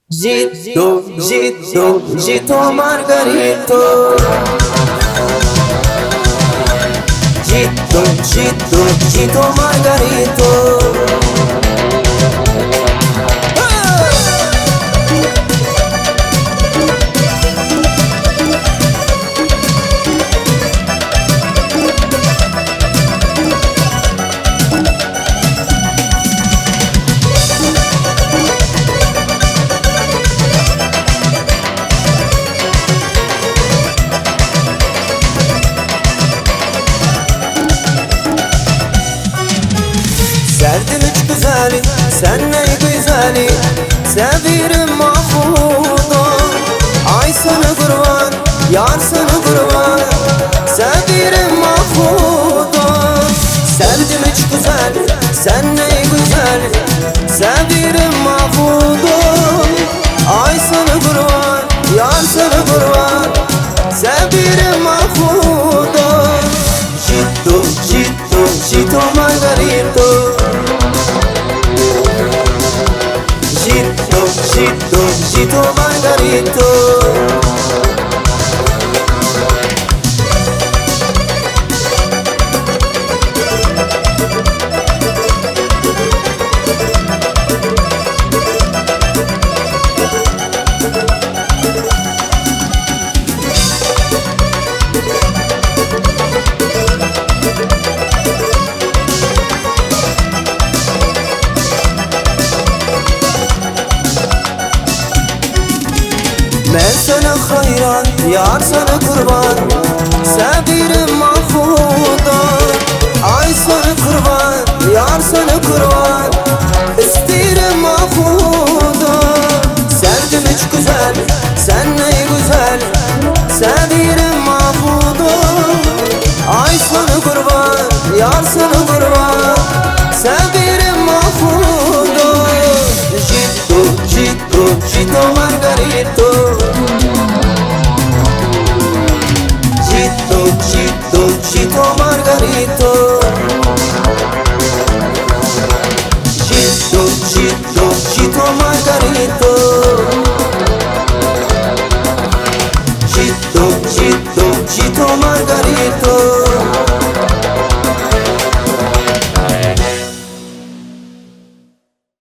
Gito, Gito, Gito Margarito. Gito, Gito, Gito Margarito. Serdim üç güzeli, sen ne güzeli, sevirim mahvuda. Ay sana kurban, yar sana kurban, sevirim mahvuda. Serdim üç güzeli, sen ne güzeli, sevirim mahvuda. Ay sana kurban, yar sana kurban, sevirim mahvuda. Gito, Gito, Gito Margarito. Gito, Gito, Gito Margarito. Ben sana hayran, yar sana kurban, sevirim mahvuda. Ay sana kurban, yar sana kurban, isterim mahvuda. Sevdim üç güzel, sen ne güzel, sevirim mahvuda. Ay sana kurban, yar sana kurban, sevirim mahvuda. Gito, Gito, Gito Margarito. Gito, Gito.